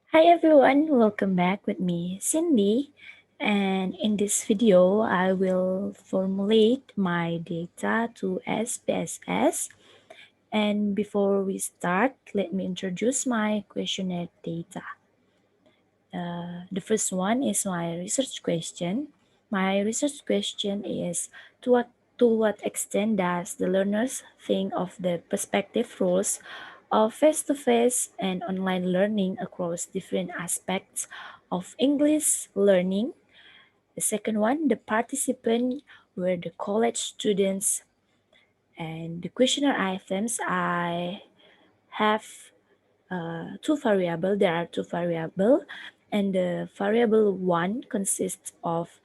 Hi everyone, welcome back with me, Cindy. And in this video, I will formulate my data to SPSS. And before we start, let me introduce my questionnaire data. The first one is my research question. My research question is to what extent does the learners think of the perspective roles of face-to-face and online learning across different aspects of English learning? The second one, the participant were the college students, and the questionnaire items I have two variable. There are two variable, and the variable one consists of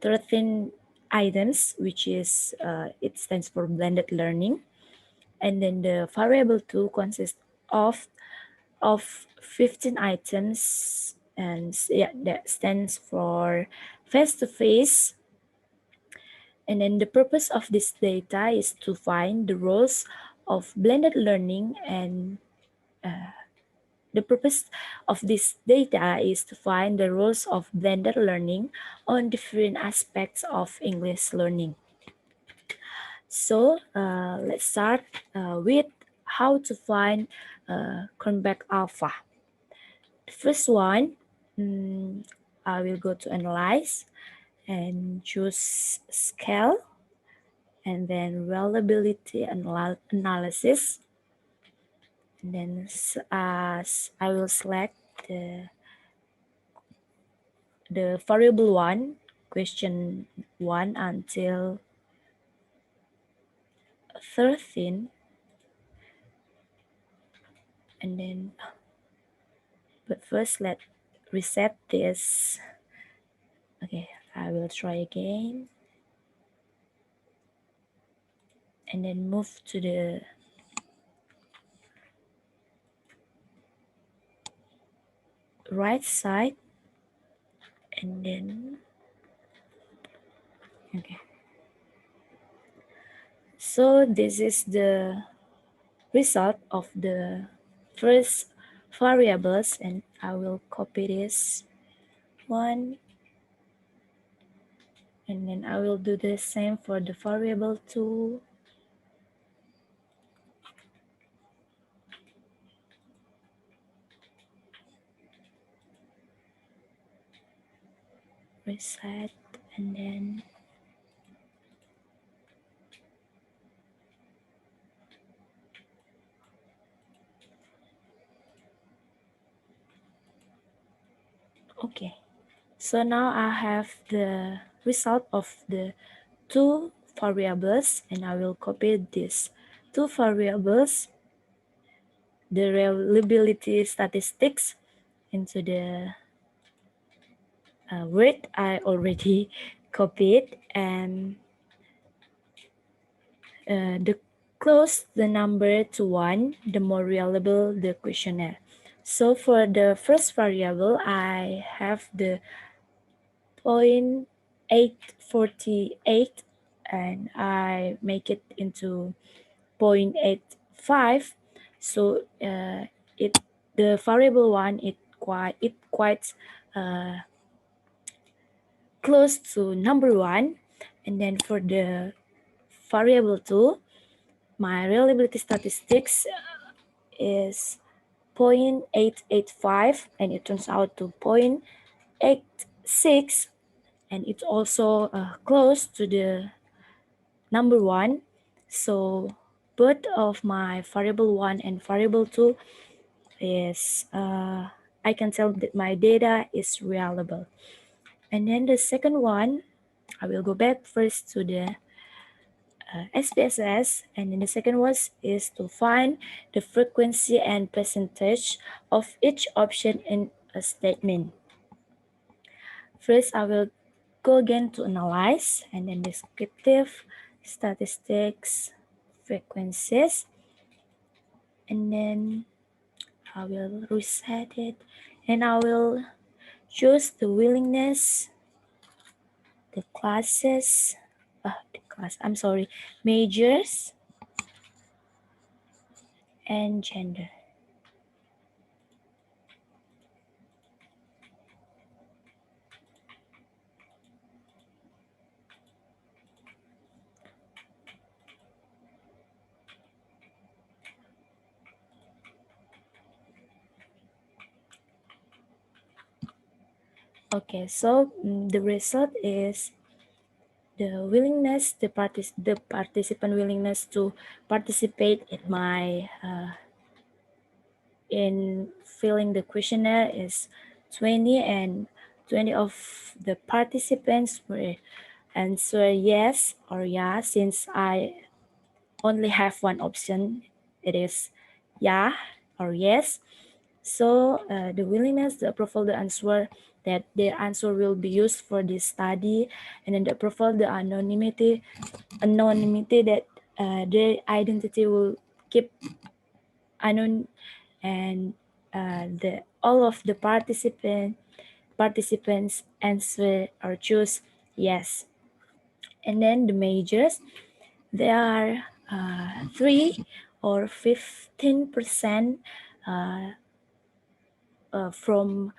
13 items, which is it stands for blended learning, and then the variable two consists of 15 items, and yeah, that stands for face to face. And then the purpose of this data is to find the roles of blended learning, and the purpose of this data is to find the roles of blended learning on different aspects of English learning. So let's start with how to find Cronbach alpha. The first one, I will go to analyze and choose scale, and then reliability analysis. And then I will select the variable one, question 1 until 13, and then but first let's reset this. Okay, I will try again, and then move to the right side, and then okay, so this is the result of the first variables, and I will copy this one, and then I will do the same for the variable 2. Reset, and then okay. So now I have the result of the two variables, and I will copy these two variables, the reliability statistics, into the Word I already copied, and the close the number to 1, the more reliable the questionnaire. So for the first variable, I have the 0.848, and I make it into 0.85. So it the variable one quite close to number 1. And then for the variable 2, my reliability statistics is 0.885, and it turns out to 0.86, and it's also close to the number 1. So both of my variable 1 and variable 2 is I can tell that my data is reliable. And then the second one, I will go back first to the SPSS, and then the second one is to find the frequency and percentage of each option in a statement. First, I will go again to analyze, and then descriptive, statistics, frequencies, and then I will reset it, and I will choose the willingness, the classes, majors, and gender. Okay, so the result is the willingness, the participant willingness to participate in my in filling the questionnaire is 20, and 20 of the participants were answer yes or yeah. Since I only have one option, it is yeah or yes. So the willingness, the approval, the answer that their answer will be used for this study, and then the approval, the anonymity that their identity will keep unknown, and the all of the participants answer or choose yes. And then the majors, there are 3 or 15% from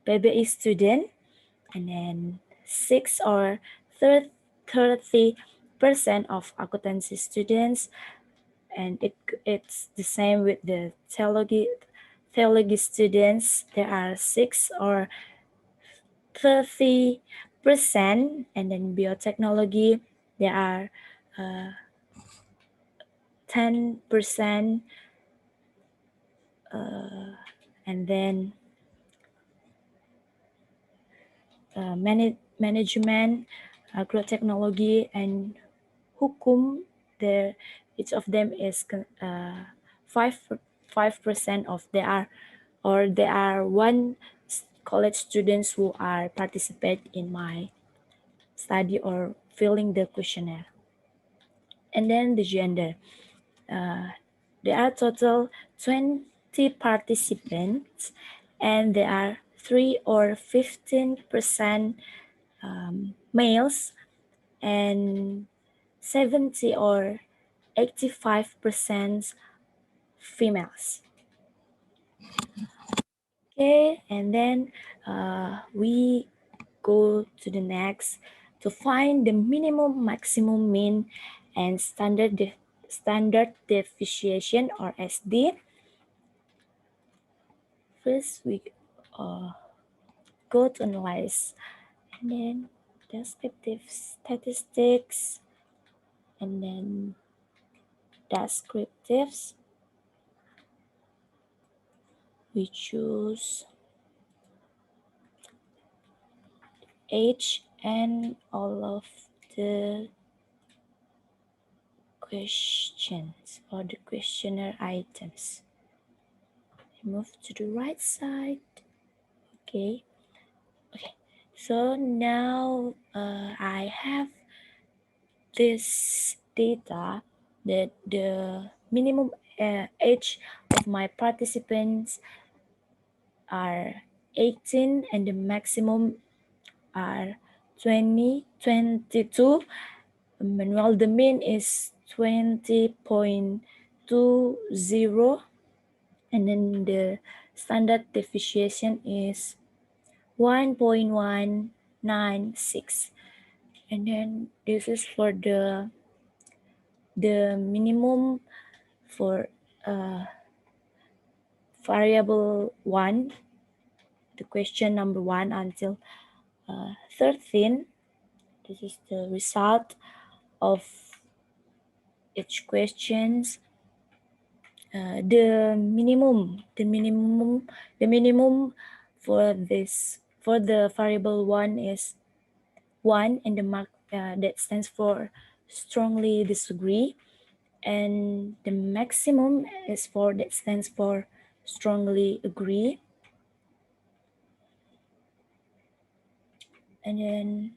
PBI student, and then 6 or 30% of accountancy students, and it's the same with the theology students. There are 6 or 30%, and then biotechnology there are 10%, and then management, agrotechnology, and hukum. There, each of them is 5% of there are, or there are one college students who are participate in my study or filling the questionnaire. And then the gender. There are total 20 participants, and there are 3 or 15% males, and 70 or 85% females. Okay, and then we go to the next to find the minimum, maximum, mean, and standard deviation or SD. First, we go to analyze, and then descriptive statistics, and then descriptives. We choose age and all of the questions or the questionnaire items. Move to the right side. Okay. So now I have this data that the minimum age of my participants are 18, and the maximum are 22. Manual, the mean is 20.20, and then the standard deviation is 1.196. And then this is for the minimum for variable 1, the question number 1 until 13. This is the result of each questions. The minimum for the variable 1 is 1, and the mark that stands for strongly disagree, and the maximum is 4, that stands for strongly agree. And then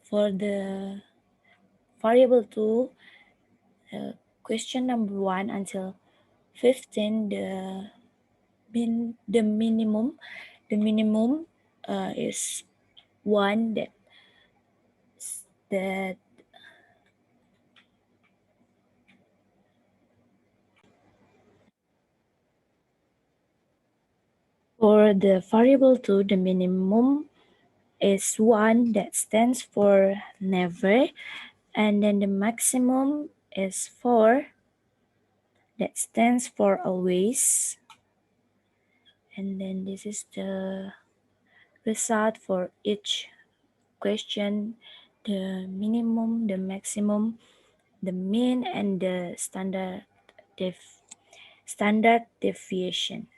for the variable 2, question number 1 until 15, the minimum is 1, that for the variable 2, the minimum is 1, that stands for never, and then the maximum is 4, that stands for always. and then this is the result for each question, the minimum, the maximum, the mean, and the standard deviation.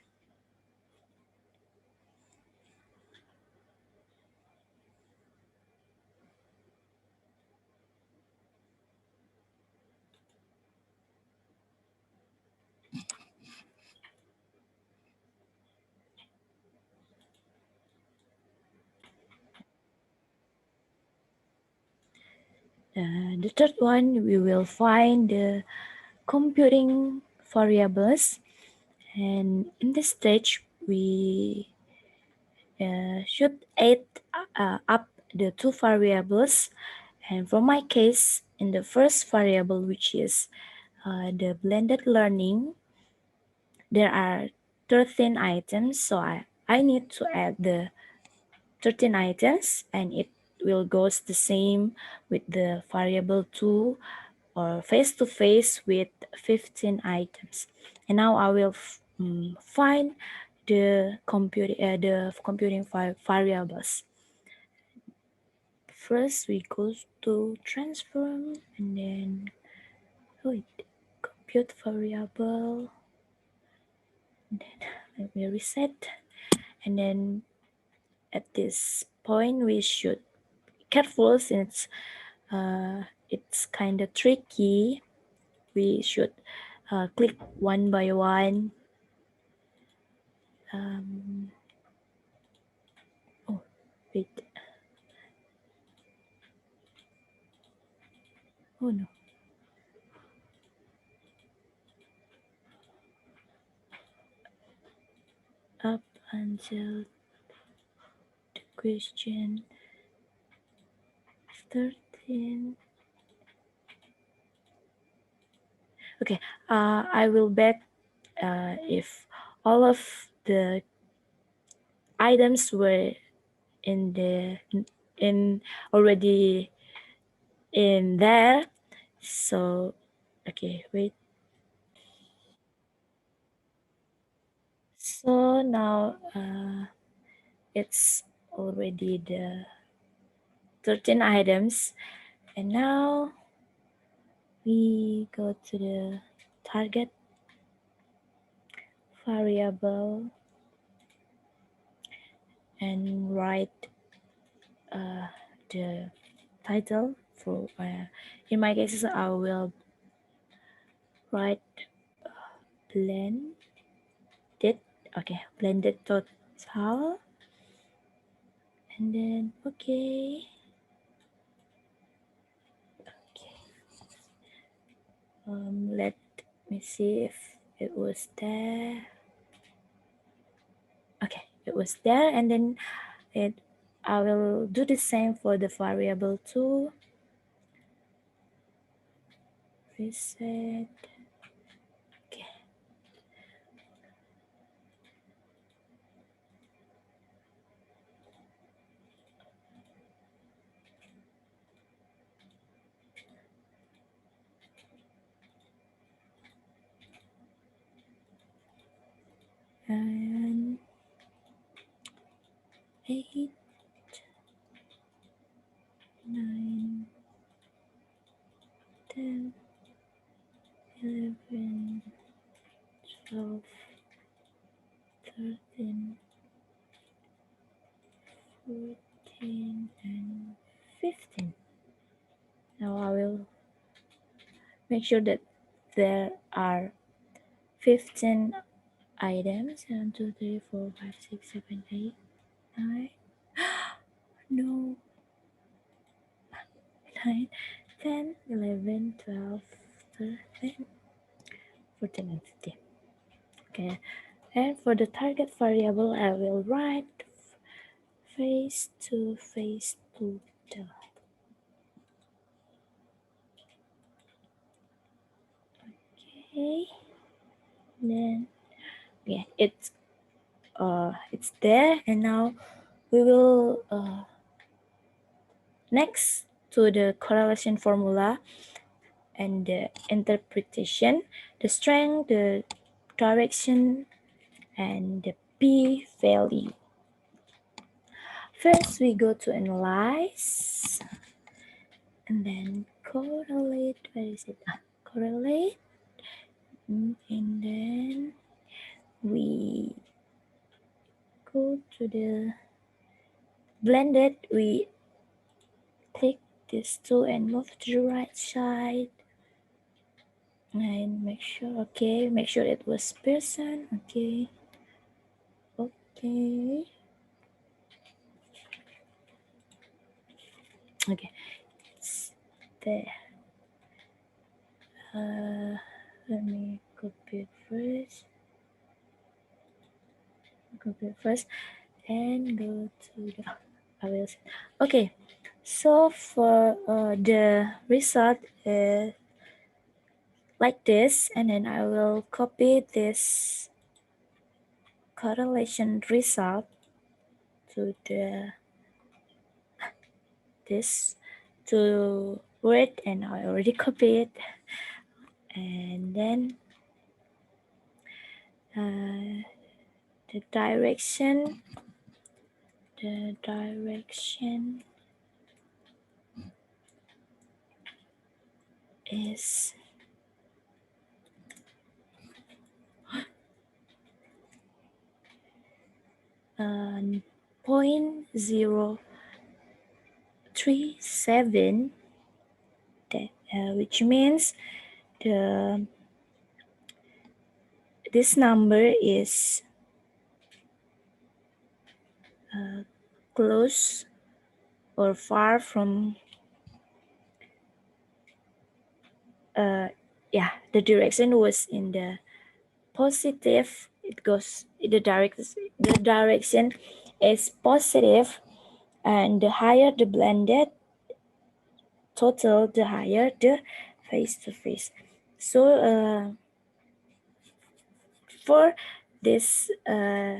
The third one, we will find the computing variables, and in this stage we should add up the two variables. And for my case, in the first variable, which is the blended learning, there are 13 items, so I need to add the 13 items, and it will goes the same with the variable 2 or face to face with 15 items. And now I will find the computing variables. First we go to transform, and then wait, compute variable, and then let me reset. And then at this point we should be careful, since it's kind of tricky. We should click one by one. Oh, wait. Oh no. Up until the question 13. Okay, I will bet if all of the items were in the in already in there. So okay, wait. So now it's already the 13 items, and now we go to the target variable and write the title for in my case I will write blended. Okay, blended total, and then okay. Let me see if it was there. Okay, it was there, and then I will do the same for the variable 2. Reset. Okay. And 8, 9, 10, 11, 12, 13, 14, and 15. Now I will make sure that there are 15 items. 1, 2, 3, 4, 5, 6, 7, 8, 9. No. 9, 10, 11, 12, 13, 14, and 15. Okay. And for the target variable, I will write face to total. Okay. Then yeah, it's there, and now we will next to the correlation formula and the interpretation, the strength, the direction, and the p value. First, we go to analyze, and then correlate. Where is it? Correlate, and then we go to the blended. We click this two and move to the right side, and make sure it was person. Okay. It's there. Let me copy it first and go to the I will see. Okay, so for the result is like this, and then I will copy this correlation result to this to Word, and I already copied, and then the direction is 0.037, which means this number is close or far from the direction was in the positive. It goes the direction is positive, and the higher the blended total, the higher the face to face. So for this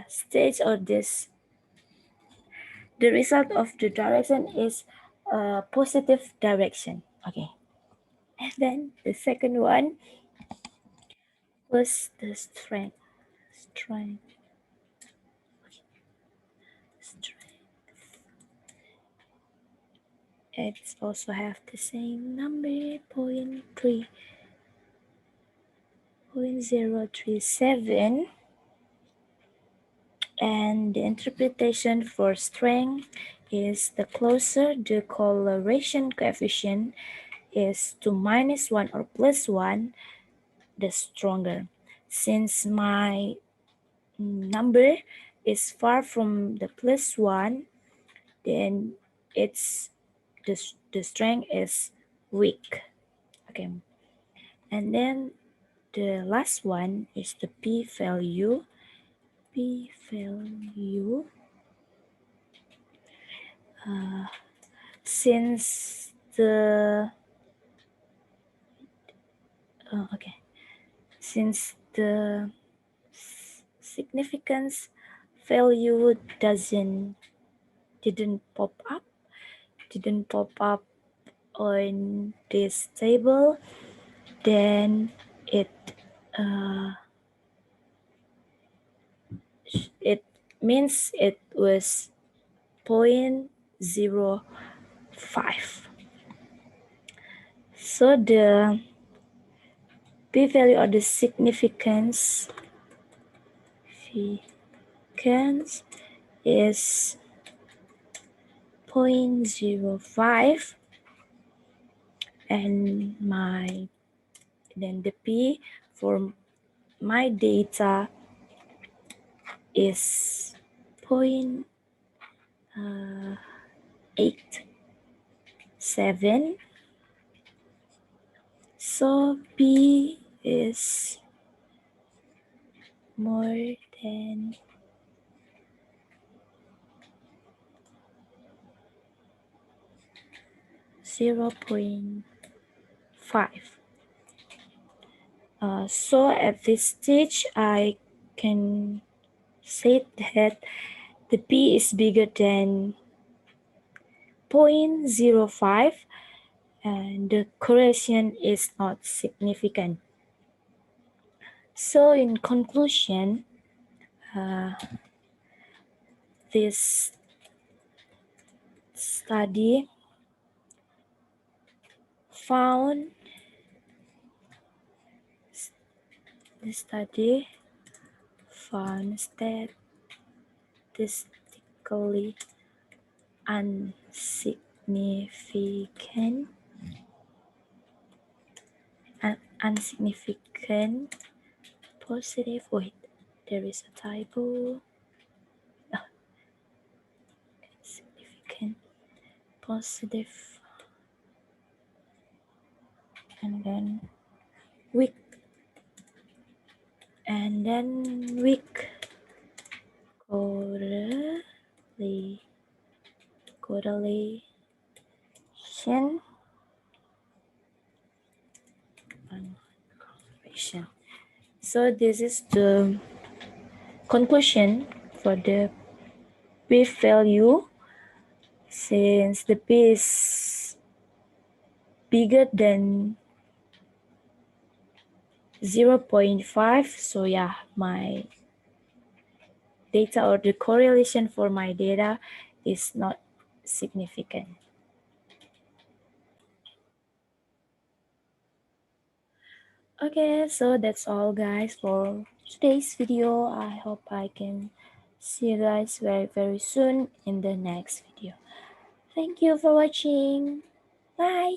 stage or this, the result of the direction is positive direction. Okay. And then the second one was the strength. It also have the same number, 0.037, and the interpretation for strength is the closer the correlation coefficient is to -1 or +1, the stronger. Since my number is far from the +1, then it's the strength is weak. Okay, and then the last one is the p value. Since the significance value didn't pop up on this table, then it means it was 0.05. So the p-value or the significance is 0.05, and then the p for my data is 0.87. So p is more than 0.5. So at this stage, I can say that the p is bigger than 0.05, and the correlation is not significant. So in conclusion, this study found statistically unsignificant positive, wait, there is a typo, significant positive, and then weak, correlation and correlation. So this is the conclusion for the p value. Since the p is bigger than 0.5, so yeah, my data or the correlation for my data is not significant. Okay, so that's all guys for today's video. I hope I can see you guys very soon in the next video. Thank you for watching. Bye.